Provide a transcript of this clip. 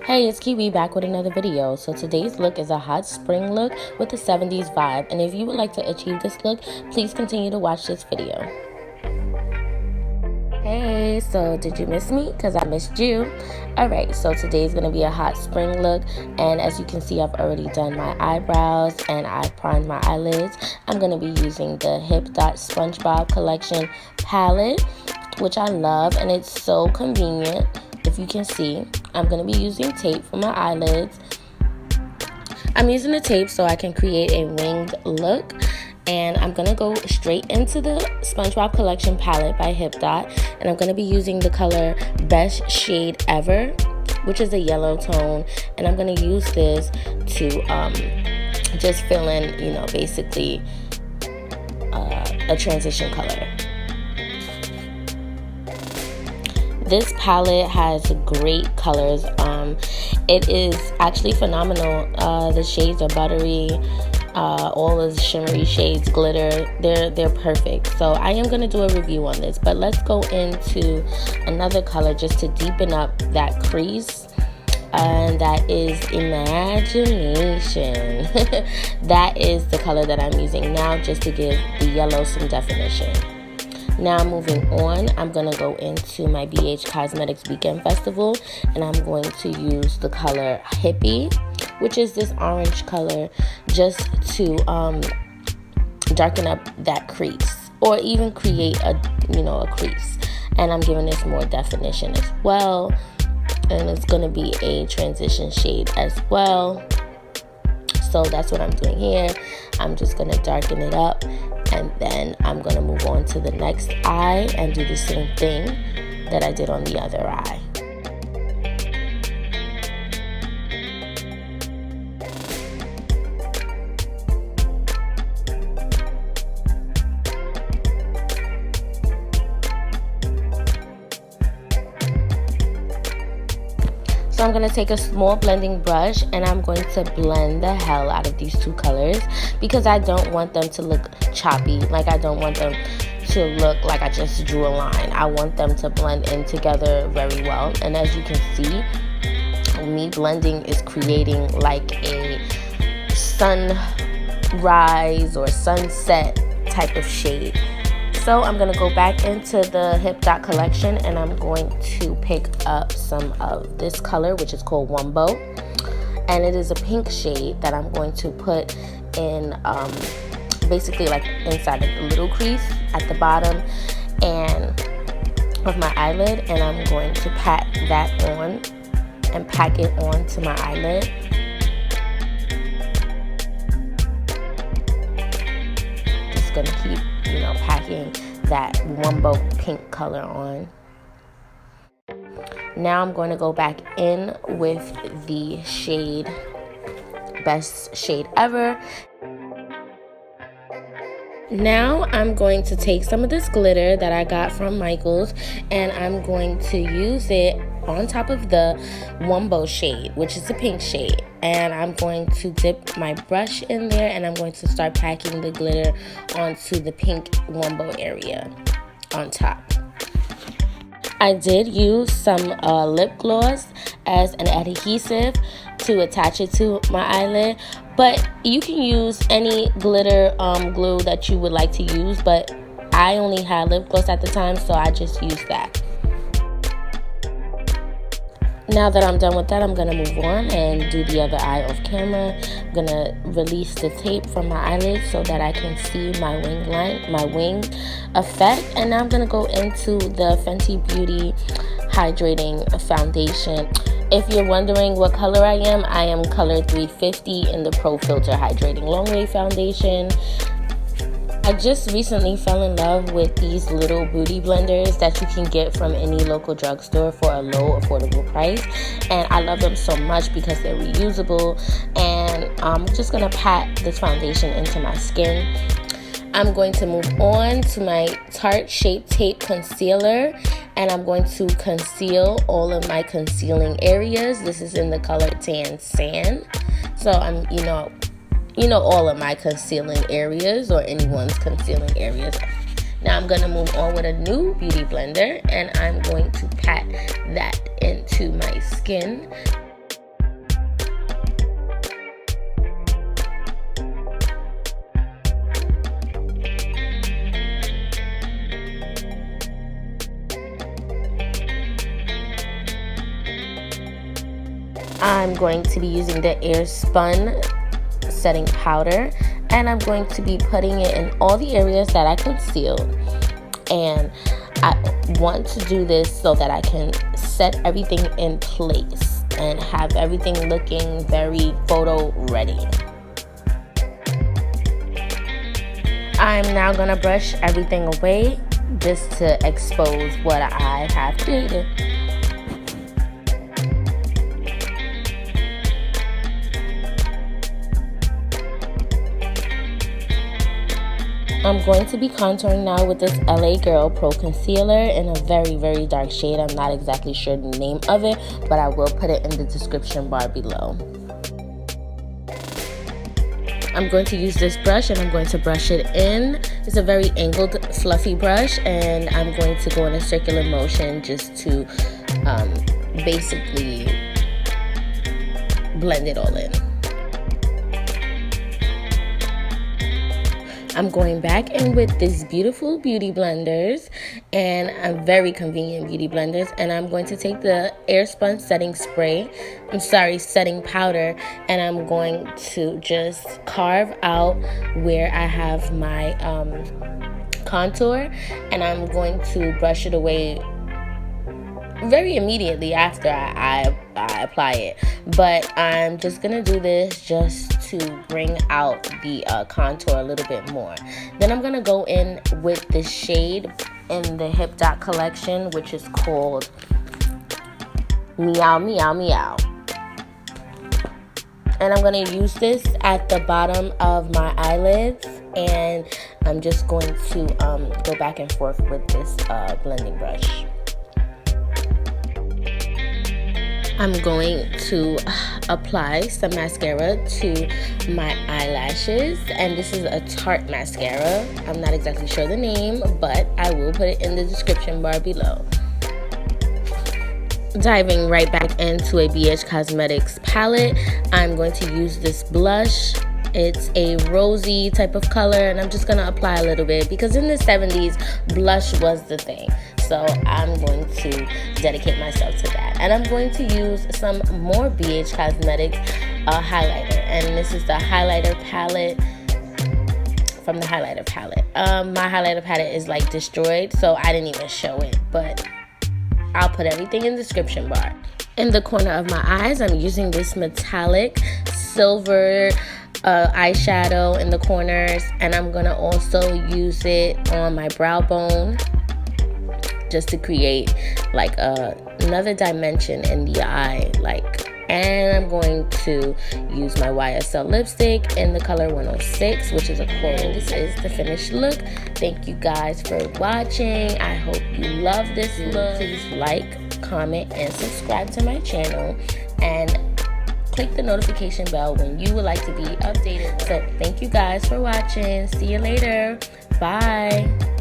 Hey, it's Kiwi back with another video. So today's look is a hot spring look with a 70s vibe. And if you would like to achieve this look, please continue to watch this video. Hey, so did you miss me? Because I missed you. Alright, so today's going to be a hot spring look. And as you can see, I've already done my eyebrows and I primed my eyelids. I'm going to be using the Dot SpongeBob collection palette, which I love, and it's so convenient. If you can see, I'm going to be using tape for my eyelids. I'm using the tape so I can create a winged look. And I'm going to go straight into the SpongeBob collection palette by Dot. And I'm going to be using the color Best Shade Ever, which is a yellow tone. And I'm going to use this to just fill in, basically a transition color. This palette has great colors. It is actually phenomenal. The shades are buttery. All of the shimmery shades, glitter, they're perfect. So I am going to do a review on this, but let's go into another color just to deepen up that crease. And that is Imagination. That is the color that I'm using now, just to give the yellow some definition. Now moving on, I'm going to go into my BH Cosmetics Weekend Festival, and I'm going to use the color Hippie, which is this orange color, just to darken up that crease, or even create a crease. And I'm giving this more definition as well, and it's going to be a transition shade as well. So that's what I'm doing here. I'm just going to darken it up, and then I'm going to move on to the next eye and do the same thing that I did on the other eye. So I'm going to take a small blending brush and I'm going to blend the hell out of these two colors, because I don't want them to look choppy. Like, I don't want them to look like I just drew a line. I want them to blend in together very well. And as you can see, me blending is creating like a sunrise or sunset type of shade. So I'm going to go back into the Dot collection and I'm going to pick up some of this color, which is called Wumbo. And it is a pink shade that I'm going to put in basically like inside of the little crease at the bottom and of my eyelid. And I'm going to pat that on and pack it onto my eyelid. Just going to keep packing that Wumbo pink color on. Now I'm going to go back in with the shade Best Shade Ever. Now I'm going to take some of this glitter that I got from Michael's and I'm going to use it on top of the Wumbo shade, which is the pink shade. And I'm going to dip my brush in there and I'm going to start packing the glitter onto the pink Wumbo area on top. I did use some lip gloss as an adhesive to attach it to my eyelid, but you can use any glitter glue that you would like to use, but I only had lip gloss at the time, so I just used that. Now that I'm done with that, I'm going to move on and do the other eye off camera. I'm going to release the tape from my eyelid so that I can see my wing line, my wing effect. And now I'm going to go into the Fenty Beauty Hydrating Foundation. If you're wondering what color I am color 350 in the Pro Filter Hydrating Longwear Foundation. I just recently fell in love with these little beauty blenders that you can get from any local drugstore for a low, affordable price. And I love them so much because they're reusable. And I'm just going to pat this foundation into my skin. I'm going to move on to my Tarte ShapeTape Concealer. And I'm going to conceal all of my concealing areas. This is in the color Tan Sand. So I'm, all of my concealing areas or anyone's concealing areas. Now I'm going to move on with a new beauty blender and I'm going to pat that into my skin. I'm going to be using the Airspun setting powder, and I'm going to be putting it in all the areas that I concealed. And I want to do this so that I can set everything in place and have everything looking very photo ready. I'm now gonna brush everything away just to expose what I have created. I'm going to be contouring now with this LA Girl Pro Concealer in a very, very dark shade. I'm not exactly sure the name of it, but I will put it in the description bar below. I'm going to use this brush and I'm going to brush it in. It's a very angled, fluffy brush, and I'm going to go in a circular motion just to basically blend it all in. I'm going back in with these beautiful beauty blenders, and very convenient beauty blenders, and I'm going to take the Airspun setting powder, and I'm going to just carve out where I have my contour, and I'm going to brush it away very immediately after I apply it. But I'm just gonna do this just to bring out the contour a little bit more. Then I'm gonna go in with this shade in the Hip Dot collection, which is called Meow Meow Meow. And I'm gonna use this at the bottom of my eyelids, and I'm just going to go back and forth with this blending brush. I'm going to apply some mascara to my eyelashes, and this is a Tarte mascara. I'm not exactly sure the name, but I will put it in the description bar below. Diving right back into a BH Cosmetics palette, I'm going to use this blush. It's a rosy type of color, and I'm just going to apply a little bit because in the 70s, blush was the thing. So I'm going to dedicate myself to that. And I'm going to use some more BH Cosmetics highlighter. And this is the highlighter palette from the highlighter palette. My highlighter palette is like destroyed, so I didn't even show it. But I'll put everything in the description bar. In the corner of my eyes, I'm using this metallic silver eyeshadow in the corners. And I'm going to also use it on my brow bone, just to create like another dimension in the eye, and I'm going to use my YSL lipstick in the color 106, which is a coral. This is the finished look. Thank you guys for watching. I hope you love this look. Please like, comment, and subscribe to my channel, and click the notification bell when you would like to be updated. So thank you guys for watching. See you later. Bye.